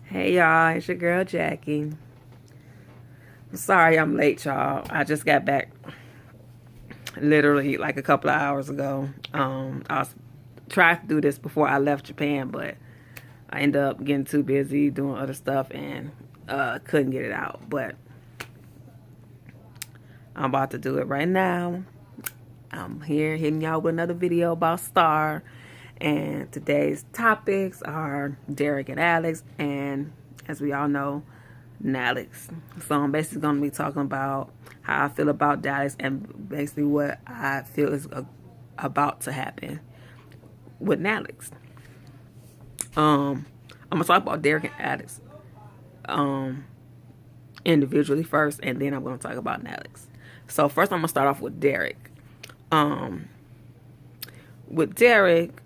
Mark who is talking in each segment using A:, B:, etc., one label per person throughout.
A: Hey y'all, it's your girl Jackie. I'm sorry I'm late, y'all. I just got back literally like a couple of hours ago. I was trying to do this before I left Japan, but I ended up getting too busy doing other stuff and couldn't get it out. But I'm about to do it right now. I'm here hitting y'all with another video about Star. And today's topics are Derek and Alex, and as we all know, NALEX. So I'm basically going to be talking about how I feel about Dallas and basically what I feel is about to happen with NALEX. I'm going to talk about Derek and Alex individually first, and then I'm going to talk about NALEX. So first I'm going to start off with Derek. With Derek,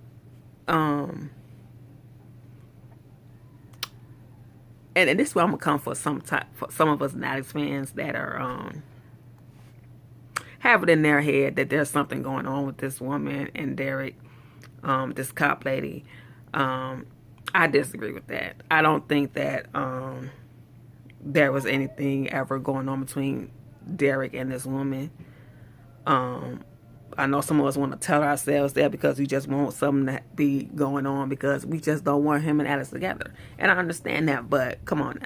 A: and this is where I'm gonna come for some of us NALEX fans that are have it in their head that there's something going on with this woman and Derek, this cop lady. I disagree with that. I don't think that there was anything ever going on between Derek and this woman. I know some of us want to tell ourselves that because we just want something to be going on because we just don't want him and Alex together. And I understand that, but come on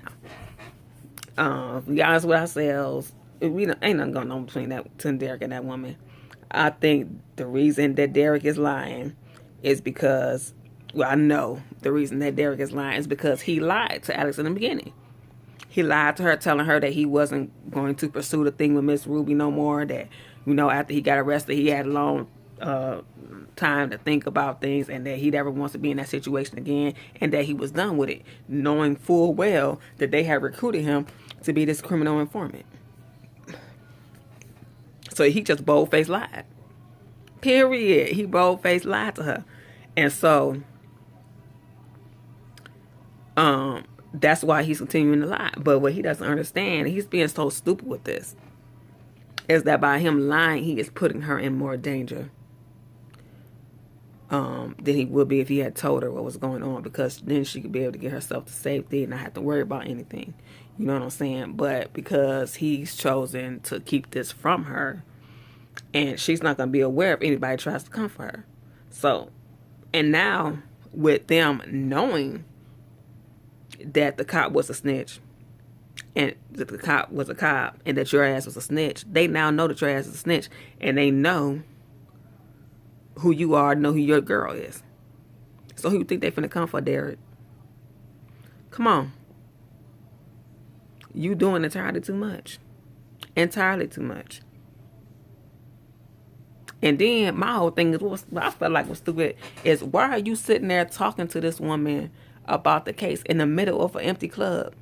A: now. Be honest with ourselves. Ain't nothing going on between Derek and that woman. I think the reason that Derek is lying is because, well, I know the reason that Derek is lying is because he lied to Alex in the beginning. He lied to her, telling her that he wasn't going to pursue the thing with Miss Ruby no more. That, after he got arrested, he had a long time to think about things, and that he never wants to be in that situation again, and that he was done with it, knowing full well that they had recruited him to be this criminal informant. So he just bold-faced lied. Period. He bold-faced lied to her. And so, that's why he's continuing to lie. But what he doesn't understand, he's being so stupid with this, is that by him lying, he is putting her in more danger than he would be if he had told her what was going on, because then she could be able to get herself to safety and not have to worry about anything. You know what I'm saying? But because he's chosen to keep this from her, and she's not going to be aware if anybody tries to come for her. So, and now with them knowing that the cop was a snitch, and that the cop was a cop, and that your ass was a snitch, they now know that your ass is a snitch, and they know who you are, know who your girl is. So who you think they finna come for, Derek? Come on. You doing entirely too much. Entirely too much. And then my whole thing is, what I felt like was stupid, is why are you sitting there talking to this woman about the case in the middle of an empty club?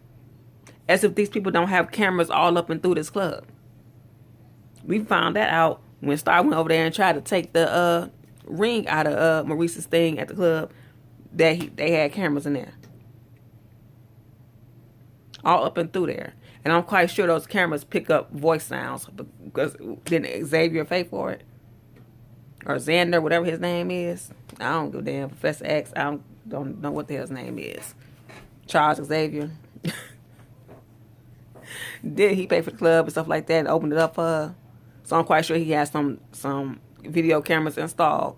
A: As if these people don't have cameras all up and through this club. We found that out when Star went over there and tried to take the ring out of Maurice's thing at the club, that they had cameras in there. All up and through there. And I'm quite sure those cameras pick up voice sounds, because didn't Xavier pay for it? Or Xander, whatever his name is. I don't give a damn. Professor X, I don't know what the hell his name is. Charles Xavier. Did he pay for the club and stuff like that and opened it up for her? So I'm quite sure he has some video cameras installed.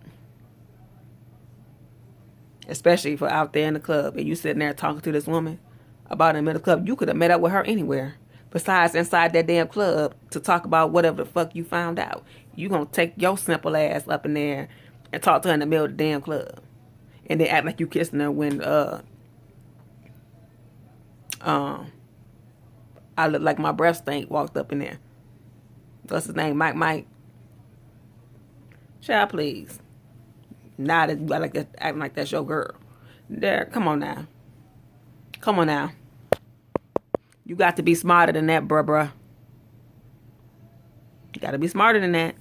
A: Especially for out there in the club. And you sitting there talking to this woman about in the middle of the club. You could have met up with her anywhere besides inside that damn club to talk about whatever the fuck you found out. You gonna take your simple ass up in there and talk to her in the middle of the damn club, and then act like you kissing her when I look like my breath stink walked up in there. What's his name? Mike. Child, please. Now that you acting like that's your girl. There, come on now. Come on now. You got to be smarter than that, bruh. You got to be smarter than that.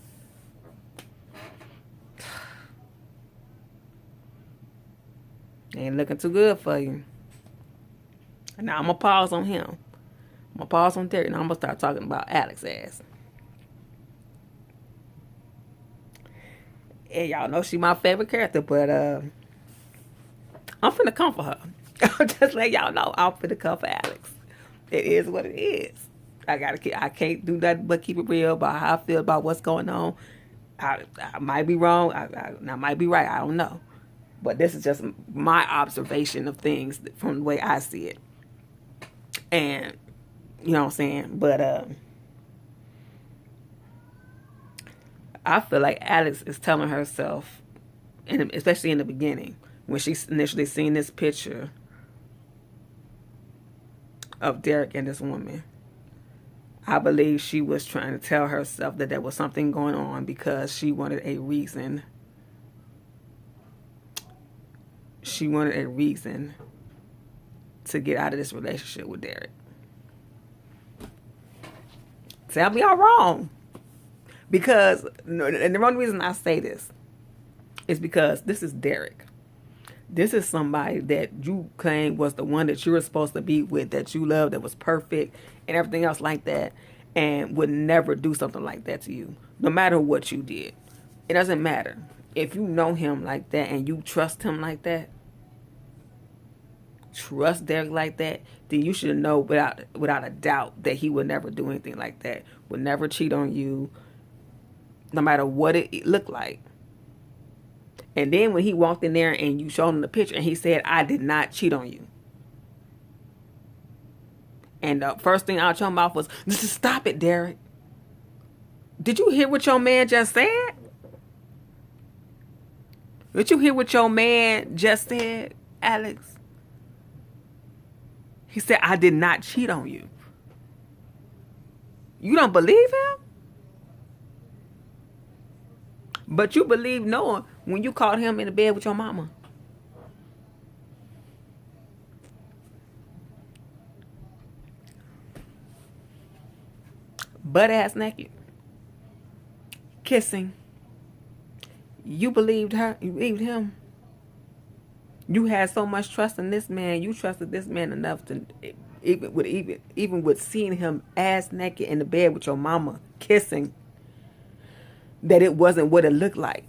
A: Ain't looking too good for you. Now I'm going to pause on him. I'm going to pause on Derek. Now I'm going to start talking about Alex's ass. And y'all know she my favorite character, but I'm finna come for her. I'm just letting y'all know I'm finna come for Alex. It is what it is. I can't do nothing but keep it real about how I feel about what's going on. I might be wrong. I might be right. I don't know. But this is just my observation of things from the way I see it. And, you know what I'm saying? But I feel like Alex is telling herself, and especially in the beginning, when she initially seen this picture of Derek and this woman, I believe she was trying to tell herself that there was something going on because she wanted a reason. She wanted a reason to get out of this relationship with Derek. Tell me I'm wrong. Because, and the only reason I say this is because this is Derek. This is somebody that you claim was the one that you were supposed to be with, that you loved, that was perfect, and everything else like that, and would never do something like that to you, no matter what you did. It doesn't matter. If you know him like that and you trust him like that, trust Derek like that, then you should know without a doubt that he would never do anything like that, would never cheat on you, no matter what it looked like. And then when he walked in there and you showed him the picture and he said, I did not cheat on you. And the first thing out your mouth was, just stop it, Derek. Did you hear what your man just said? Did you hear what your man just said, Alex? He said, I did not cheat on you. You don't believe him? But you believe Noah when you caught him in the bed with your mama. Butt ass naked. Kissing. You believed her. You believed him. You had so much trust in this man. You trusted this man enough to even with seeing him ass naked in the bed with your mama kissing, that it wasn't what it looked like.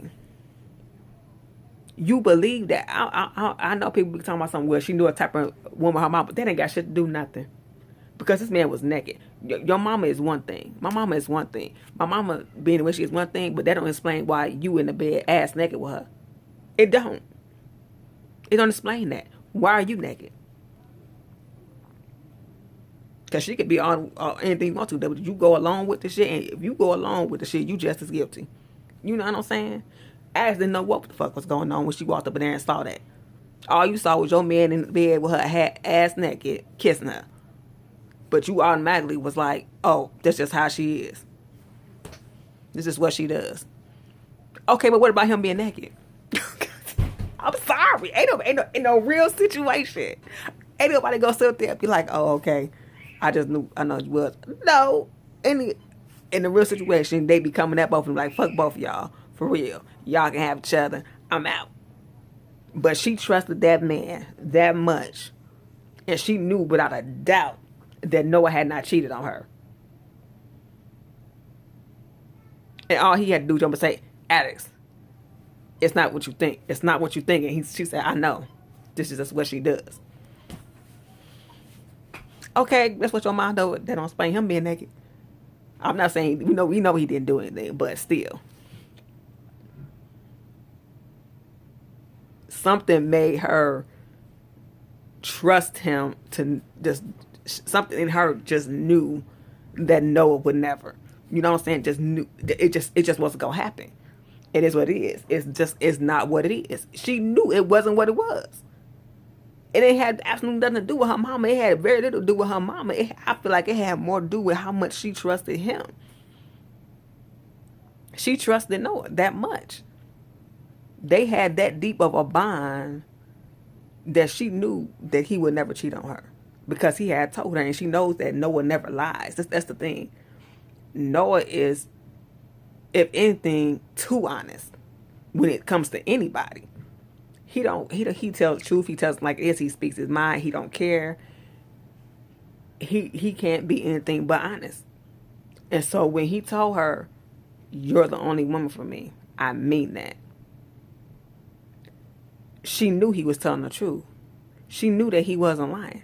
A: You believe that. I know people be talking about something where she knew a type of woman her mama, but that ain't got shit to do nothing. Because this man was naked. Your mama is one thing. My mama is one thing. My mama being the way she is one thing, but that don't explain why you in the bed ass naked with her. It don't. It don't explain that. Why are you naked? Because she could be on anything you want to. But you go along with the shit, and if you go along with the shit, you just as guilty. You know what I'm saying? Alex didn't know what the fuck was going on when she walked up in there and saw that. All you saw was your man in the bed with her ass naked, kissing her. But you automatically was like, oh, that's just how she is. This is what she does. Okay, but what about him being naked? I'm sorry. Ain't no real situation. Ain't nobody gonna sit there and be like, oh, okay. I know you was. No. In the real situation, they be coming at both of them like, fuck both of y'all. For real. Y'all can have each other. I'm out. But she trusted that man that much. And she knew without a doubt that Noah had not cheated on her. And all he had to do was jump and say, Alex, it's not what you think. It's not what you think. And she said, I know. This is just what she does. Okay, that's what your mom does. That don't explain him being naked. I'm not saying, we know he didn't do anything, but still. Something made her trust him to just, something in her just knew that Noah would never. You know what I'm saying? Just knew. It just wasn't going to happen. It is what it is. It's not what it is. She knew it wasn't what it was. It ain't had absolutely nothing to do with her mama. It had very little to do with her mama. I feel like it had more to do with how much she trusted him. She trusted Noah that much. They had that deep of a bond that she knew that he would never cheat on her. Because he had told her, and she knows that Noah never lies. That's the thing. Noah is, if anything, too honest when it comes to anybody. He tells the truth. He tells like it is. He speaks his mind. He don't care. He can't be anything but honest. And so when he told her, you're the only woman for me, I mean that. She knew he was telling the truth. She knew that he wasn't lying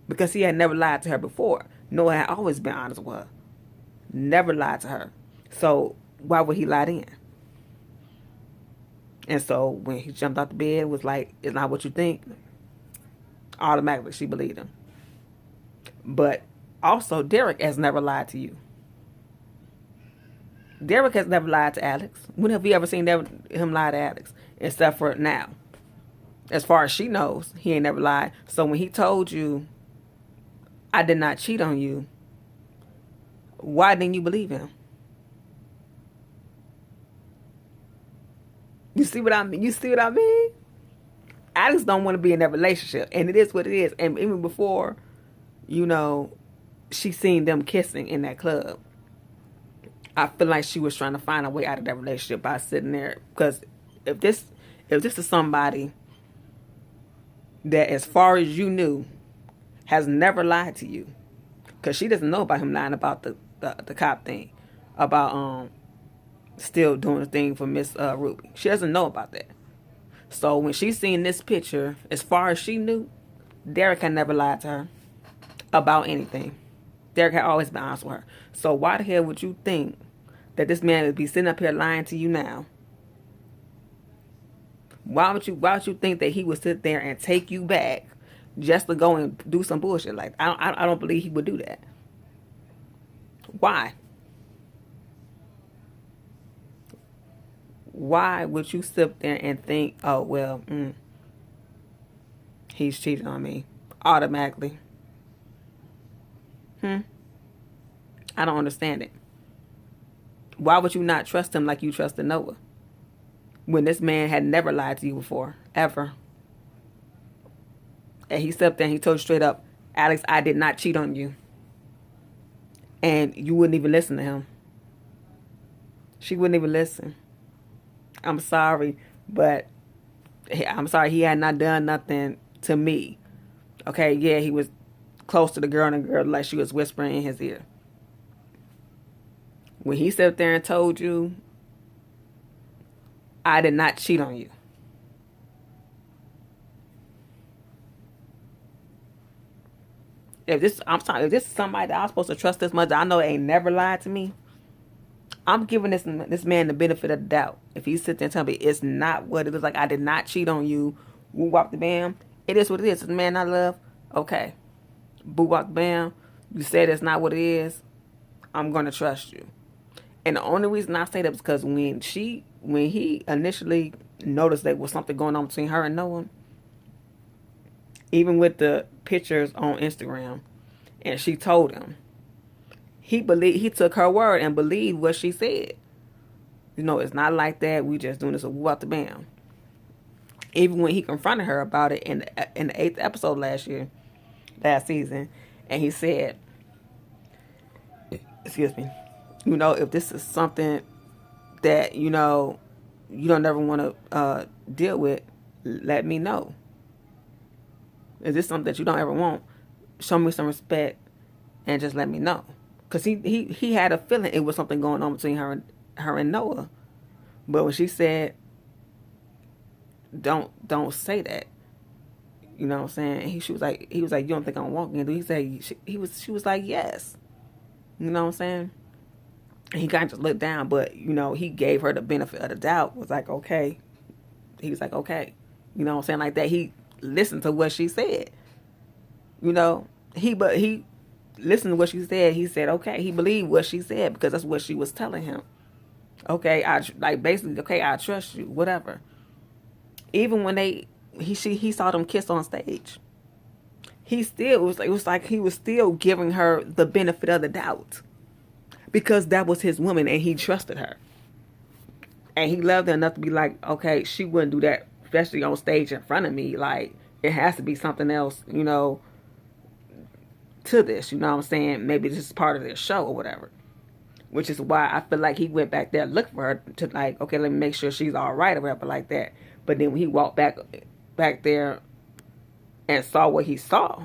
A: because he had never lied to her before. Noah had always been honest with her, never lied to her. So why would he lie then? And so when he jumped out the bed, was like, "It's not what you think." Automatically, she believed him. But also, Derek has never lied to you. Derek has never lied to Alex. When have you ever seen him lie to Alex? Except for now. As far as she knows, he ain't never lied. So when he told you, "I did not cheat on you," why didn't you believe him? You see what I mean? You see what I mean? Alex don't want to be in that relationship, and it is what it is. And even before, she seen them kissing in that club, I feel like she was trying to find a way out of that relationship by sitting there. Because if this is somebody that, as far as you knew, has never lied to you, because she doesn't know about him lying about the cop thing, about still doing the thing for Miss Ruby. She doesn't know about that. So when she seen this picture, as far as she knew, Derek had never lied to her about anything. Derek had always been honest with her. So why the hell would you think that this man would be sitting up here lying to you now? Why would you think that he would sit there and take you back just to go and do some bullshit like that? I don't believe he would do that. Why? Why would you sit there and think, "Oh, well, he's cheating on me," automatically? I don't understand it. Why would you not trust him like you trusted Noah? When this man had never lied to you before, ever. And he stepped there and he told you straight up, "Alex, I did not cheat on you." And you wouldn't even listen to him. She wouldn't even listen. I'm sorry, but I'm sorry, he had not done nothing to me. Okay, yeah, he was close to the girl, and the girl, like, she was whispering in his ear. When he sat there and told you, "I did not cheat on you," if this is somebody that I'm supposed to trust this much, I know ain't never lied to me, I'm giving this man the benefit of the doubt. If he sits there and tell me it's not what it is, like, "I did not cheat on you," woo wop the bam, it is what it is. It's the man I love. Okay, boo wop the bam, you said it's not what it is, I'm gonna trust you. And the only reason I say that is because when he initially noticed that there was something going on between her and Noah, even with the pictures on Instagram, and she told him, he took her word and believed what she said. It's not like that. We just doing this a woo out the bam. Even when he confronted her about it in the 8th episode last season, and he said, excuse me, if this is something that you don't ever want to deal with, let me know. Is this something that you don't ever want? Show me some respect and just let me know. Because he had a feeling it was something going on between her and Noah. But when she said, don't say that, you know what I'm saying? He was like, "You don't think I'm walking?" He said, she was like, "Yes." You know what I'm saying? And he kind of just looked down, but he gave her the benefit of the doubt. Was like, okay. He was like, okay. You know what I'm saying? Like that. He listened to what she said. He listened to what she said. He said, okay. He believed what she said because that's what she was telling him. Okay, okay, I trust you, whatever. Even when he saw them kiss on stage, it was like he was still giving her the benefit of the doubt because that was his woman and he trusted her. And he loved her enough to be like, okay, she wouldn't do that, especially on stage in front of me. Like, it has to be something else, to this, you know what I'm saying? Maybe this is part of their show or whatever. Which is why I feel like he went back there looking for her to, like, okay, let me make sure she's all right or whatever like that. But then when he walked back there and saw what he saw,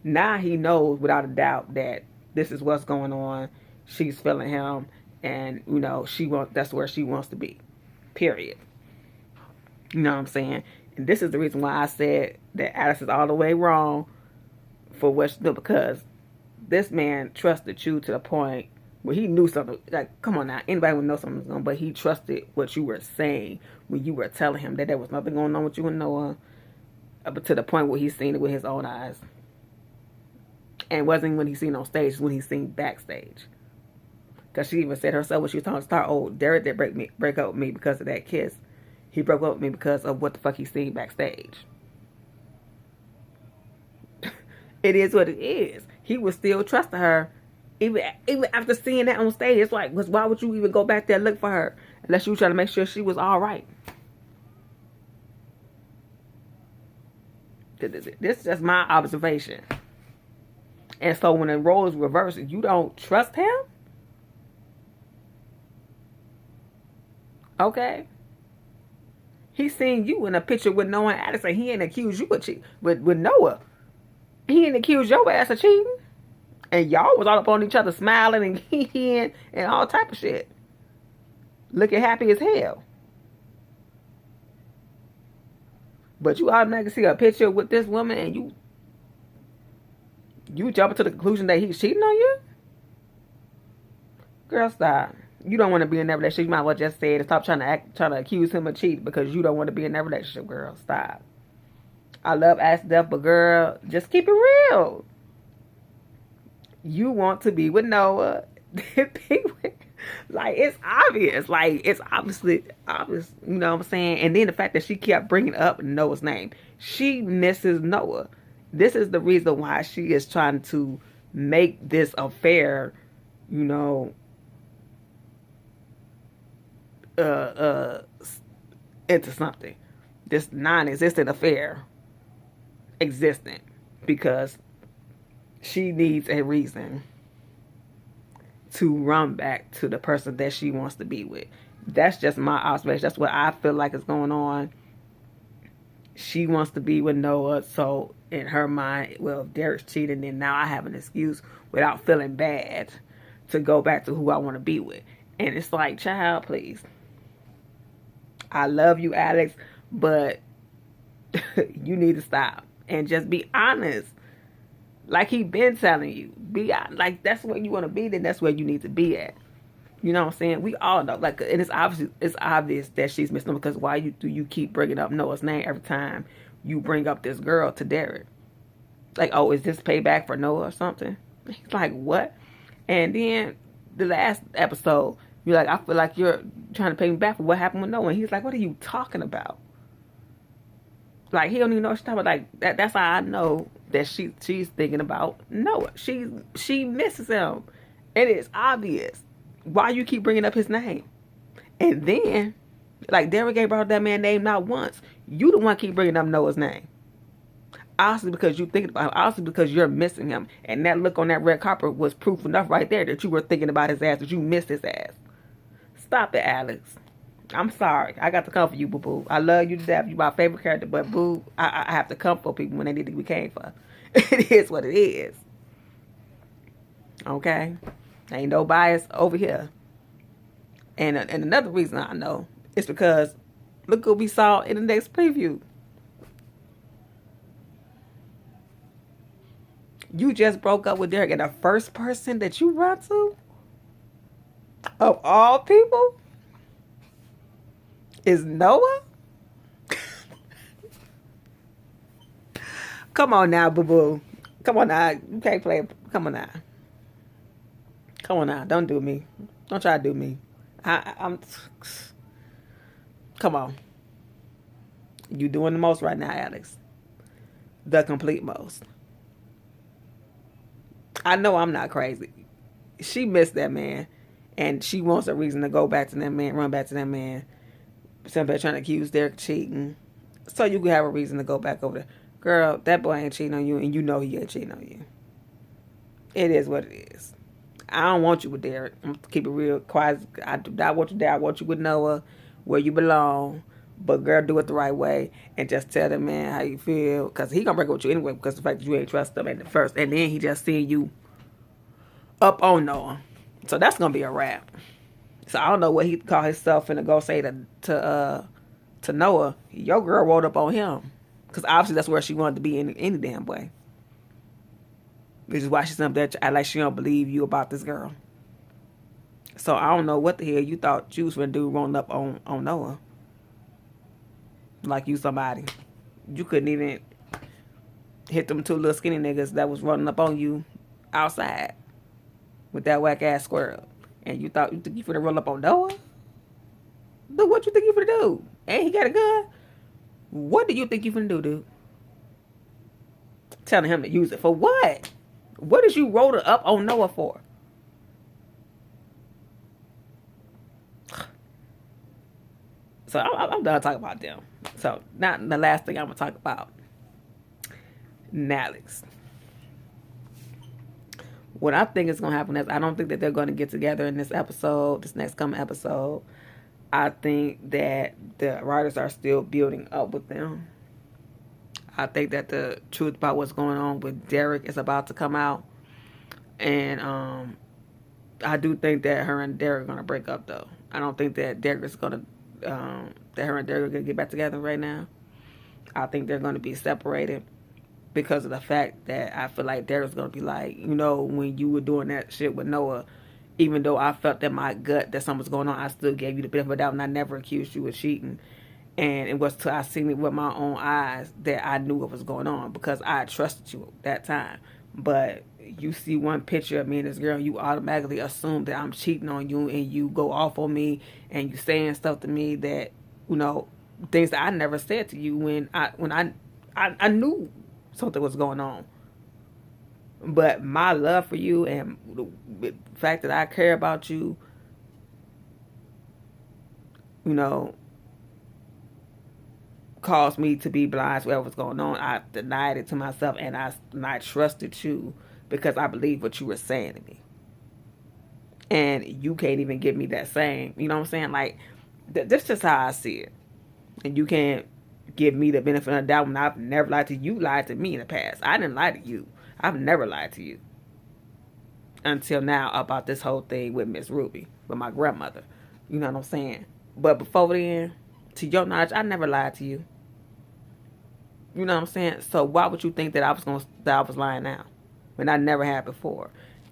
A: now he knows without a doubt that this is what's going on. She's feeling him, and that's where she wants to be. Period. You know what I'm saying? And this is the reason why I said that Alice is all the way wrong for what she did, because this man trusted you to the point where he knew something. Like, come on now, anybody would know something was going on, but he trusted what you were saying when you were telling him that there was nothing going on with you and Noah, up to the point where he's seen it with his own eyes. And it wasn't when he seen on stage, it's when he seen backstage. Because she even said herself when she was talking to Star, oh, Derek did break up with me because of that kiss. He broke up with me because of what the fuck he seen backstage. It is what it is. He was still trusting her, even after seeing that on stage. It's like, why would you even go back there and look for her unless you were trying to make sure she was all right? This is just my observation. And so when the role is reversed, you don't trust him? Okay. He seen you in a picture with Noah and Alex, and he ain't accused you of cheating. With Noah, he ain't accused your ass of cheating. And y'all was all up on each other smiling and hee and all type of shit. Looking happy as hell. But you automatically see a picture with this woman and you jump to the conclusion that he's cheating on you? Girl, stop. You don't want to be in that relationship. You might as well just say it and stop trying to accuse him of cheating because you don't want to be in that relationship, girl. Stop. I love Ask Death, but girl, just keep it real. You want to be with Noah. Like, it's obvious. Like, it's obviously obvious. You know what I'm saying? And then the fact that she kept bringing up Noah's name. She misses Noah. This is the reason why she is trying to make this affair, you know, into something. This non-existent affair existent, because she needs a reason to run back to the person that she wants to be with. That's just my observation. That's what I feel like is going on. She wants to be with Noah, so in her mind, well, if Derek's cheating, then now I have an excuse without feeling bad to go back to who I want to be with. And it's like, child, please. I love you, Alex, but you need to stop and just be honest. Like he been telling you. Be like, that's where you want to be, then that's where you need to be at. You know what I'm saying? We all know. Like, and it's obvious that she's missing him, because why do you keep bringing up Noah's name every time you bring up this girl to Derek? Like, oh, is this payback for Noah or something? He's like, what? And then the last episode, you're like, I feel like you're trying to pay me back for what happened with Noah. And he's like, what are you talking about? Like, he don't even know what she's talking about. Like, that's how I know that she's thinking about Noah. She misses him. It is obvious. Why you keep bringing up his name? And then, like, Derek ain't brought up that man's name not once. You the one keep bringing up Noah's name. Obviously because you thinking about him. Obviously because you're missing him. And that look on that red carpet was proof enough right there that you were thinking about his ass, that you missed his ass. Stop it, Alex. I'm sorry. I got to come for you, boo-boo. I love you to death. You're my favorite character. But, boo, I have to come for people when they need to be came for. It is what it is. Okay? Ain't no bias over here. And another reason I know is because look what we saw in the next preview. You just broke up with Derek, and the first person that you run to, of all people, is Noah? Come on now, boo-boo. Come on now. You can't play. Come on now. Come on now. Don't do me. Don't try to do me. I'm... Come on. You doing the most right now, Alex. The complete most. I know I'm not crazy. She missed that man. And she wants a reason to go back to that man, run back to that man. Somebody trying to accuse Derek cheating. So you can have a reason to go back over there. Girl, that boy ain't cheating on you, and you know he ain't cheating on you. It is what it is. I don't want you with Derek. I'm gonna keep it real quiet. I do not want you there. I want you with Noah, where you belong. But girl, do it the right way and just tell the man how you feel. Because he gonna break up with you anyway, because the fact that you ain't trust him at the first. And then he just seeing you up on Noah. So that's gonna be a wrap. So I don't know what he call himself and to go say to to Noah, your girl rolled up on him. Because obviously that's where she wanted to be in any damn way. Which is why she's up there act like she don't believe you about this girl. So I don't know what the hell you thought you was going to do rolling up on Noah. Like you somebody. You couldn't even hit them two little skinny niggas that was running up on you outside with that whack ass squirrel. And you think you finna roll up on Noah? Dude, what you think you finna do? And he got a gun? What do you think you finna do, dude? Telling him to use it for what? What did you roll it up on Noah for? So I'm done talking about them. So now the last thing I'm gonna talk about, NALEX. What I think is gonna happen is I don't think that they're gonna get together in this episode, this next coming episode. I think that the writers are still building up with them. I think that the truth about what's going on with Derek is about to come out, and I do think that her and Derek are gonna break up though. I don't think that Derek is gonna that her and Derek are gonna get back together right now. I think they're gonna be separated because of the fact that I feel like Derek's gonna be like, you know, when you were doing that shit with Noah, even though I felt in my gut that something was going on, I still gave you the benefit of the doubt, and I never accused you of cheating. And it was till I seen it with my own eyes that I knew what was going on, because I trusted you at that time. But you see one picture of me and this girl, you automatically assume that I'm cheating on you, and you go off on me, and you saying stuff to me that, you know, things that I never said to you when I knew something was going on. But my love for you and the fact that I care about you, you know, caused me to be blind to whatever was going on. I denied it to myself, and I trusted you because I believed what you were saying to me. And you can't even give me that same, you know what I'm saying? Like, that's just how I see it. And you can't give me the benefit of the doubt when I've never lied to you. You lied to me in the past. I didn't lie to you. I've never lied to you. Until now about this whole thing with Miss Ruby, with my grandmother. You know what I'm saying? But before then, to your knowledge, I never lied to you. You know what I'm saying? So why would you think that I was lying now when I never had before?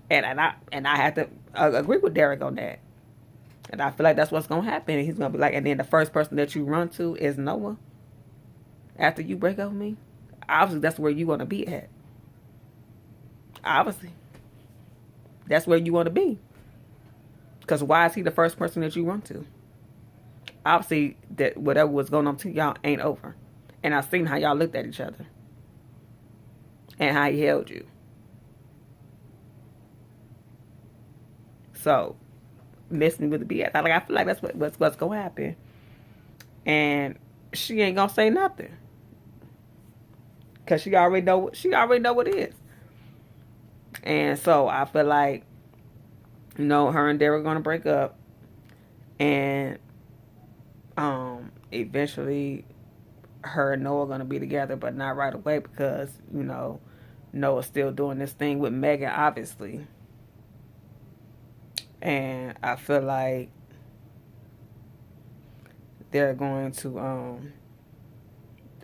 A: And I had to agree with Derek on that. And I feel like that's what's gonna happen. And he's gonna be like, and then the first person that you run to is Noah. After you break up with me, obviously that's where you want to be at. Obviously, that's where you want to be. Because why is he the first person that you run to? Obviously, that whatever was going on to y'all ain't over. And I seen how y'all looked at each other. And how he held you. So, miss me with the BS. I feel like that's what's going to happen. And she ain't going to say nothing. Because she already know what it is. And so, I feel like, you know, her and Derek are going to break up. And eventually her and Noah are going to be together, but not right away because, you know, Noah's still doing this thing with Megan, obviously. And I feel like they're going to,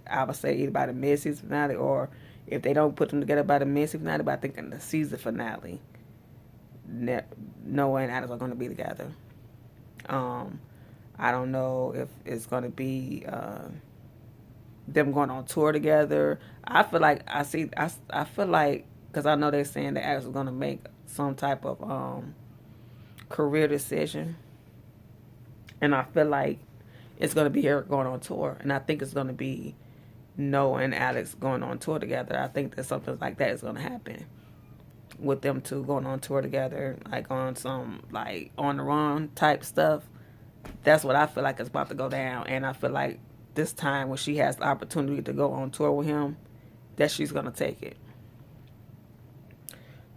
A: I would say either by the mid-season finale, or if they don't put them together by the mid-season finale, but I think in the season finale, Noah and Alex are going to be together. I don't know if it's going to be them going on tour together. I feel like I feel like, because I know they're saying that Alex is going to make some type of career decision. And I feel like it's going to be her going on tour. And I think it's going to be Noah and Alex going on tour together. I think that something like that is going to happen with them two going on tour together, like on some like on the run type stuff. That's what I feel like is about to go down. And I feel like this time when she has the opportunity to go on tour with him, that she's going to take it.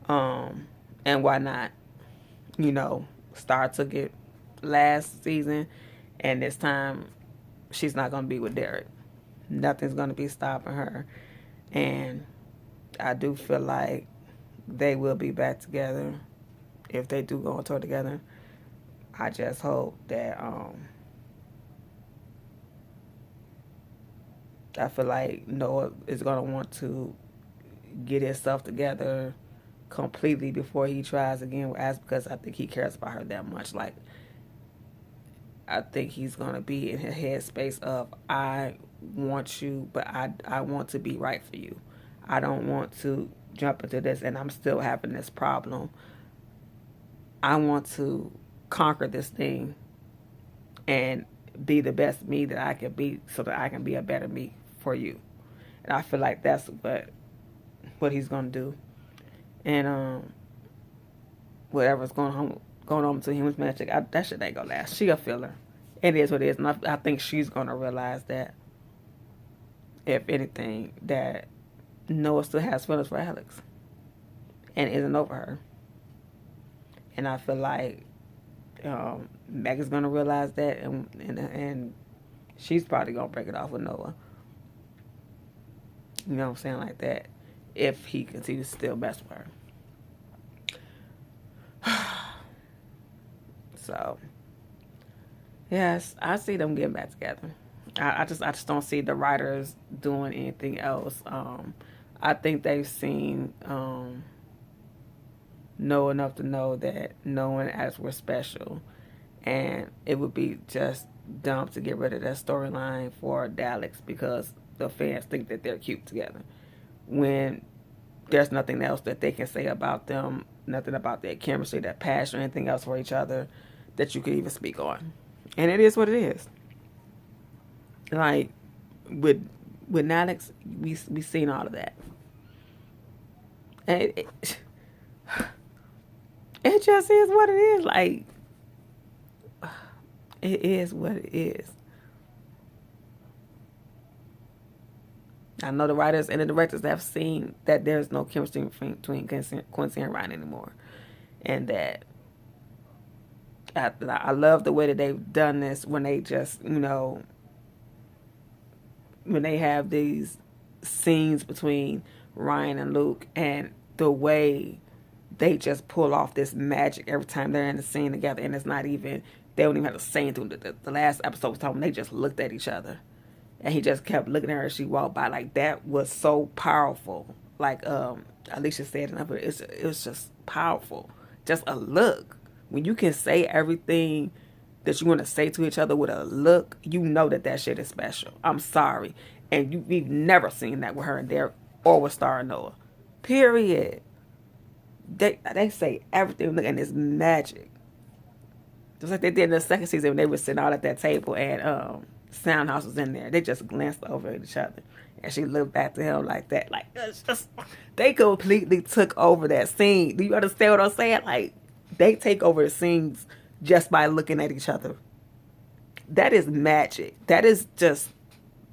A: And why not? You know, Star took it last season, and this time she's not going to be with Derek. Nothing's going to be stopping her. And I do feel like they will be back together if they do go on tour together. I just hope that I feel like Noah is going to want to get himself together completely before he tries again with Alex, because I think he cares about her that much. Like, I think he's going to be in his headspace of, I want you, but I want to be right for you. I don't want to jump into this and I'm still having this problem. I want to conquer this thing and be the best me that I can be so that I can be a better me for you. And I feel like that's what he's going to do. And whatever's going on between him and Magic, that shit ain't going to last. She a filler. It is what it is. And I think she's going to realize that, if anything, that Noah still has feelings for Alex and isn't over her. And I feel like Meg is going to realize that, and she's probably going to break it off with Noah. You know what I'm saying? Like that, if he continues to still mess with her. So, yes, I see them getting back together. I just don't see the writers doing anything else. I think they've seen know enough to know that Noah and Alex were special, and it would be just dumb to get rid of that storyline for Daleks because the fans think that they're cute together, when there's nothing else that they can say about them, nothing about their chemistry, their passion, or anything else for each other that you could even speak on. And it is what it is. Like with NALEX, we seen all of that, and it just is what it is. Like, it is what it is. I know the writers and the directors have seen that there's no chemistry between Quincy and Ryan anymore, and that I love the way that they've done this when they just, when they have these scenes between Ryan and Luke, and the way they just pull off this magic every time they're in the scene together, and it's not even, they don't even have to say anything. The last episode was talking, they just looked at each other, and he just kept looking at her as she walked by. Like, that was so powerful. Like Alicia said, it was just powerful. Just a look. When you can say everything that you want to say to each other with a look, you know that shit is special. I'm sorry. And we've never seen that with her and Derek or with Star and Noah. Period. They say everything, and it's magic. Just like they did in the second season when they were sitting all at that table and Soundhouse was in there. They just glanced over at each other, and she looked back to him like that. Like, it's just, they completely took over that scene. Do you understand what I'm saying? Like, they take over the scenes just by looking at each other. That is magic. That is just,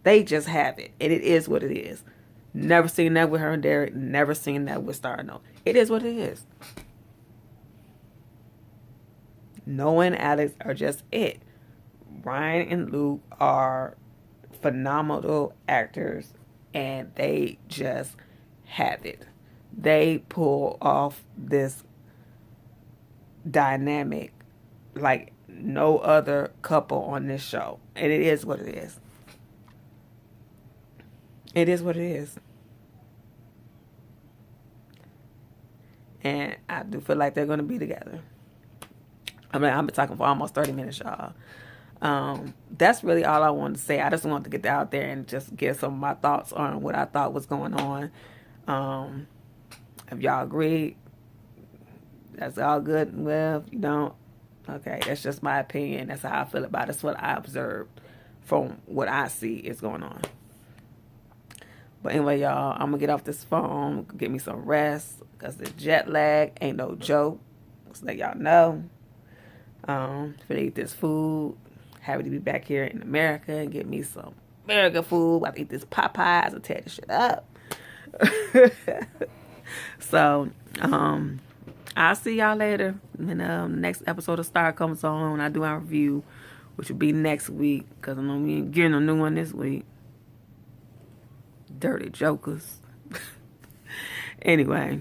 A: they just have it, and it is what it is. Never seen that with her and Derek. Never seen that with Star. No, it is what it is. Noah and Alex are just it. Ryan and Luke are phenomenal actors, and they just have it. They pull off this dynamic like no other couple on this show, and it is what it is. It is what it is. And I do feel like they're going to be together. I mean, I've been talking for almost 30 minutes, y'all. That's really all I wanted to say. I just wanted to get out there and just get some of my thoughts on what I thought was going on. If y'all agree, that's all good. Well, if you don't, okay, that's just my opinion. That's how I feel about it. That's what I observed from what I see is going on. But anyway, y'all, I'm going to get off this phone, get me some rest, because the jet lag ain't no joke. Just let y'all know. Finna eat this food. Happy to be back here in America and get me some American food. About to eat this Popeyes and tear this shit up. So, I'll see y'all later. When the next episode of Star comes on, I do our review, which will be next week, because I know we ain't getting a new one this week. Dirty jokers. Anyway,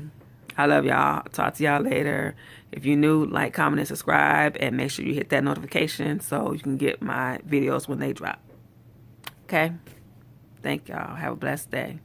A: I love y'all. Talk to y'all later. If you're new, like, comment, and subscribe, and make sure you hit that notification so you can get my videos when they drop. Okay? Thank y'all. Have a blessed day.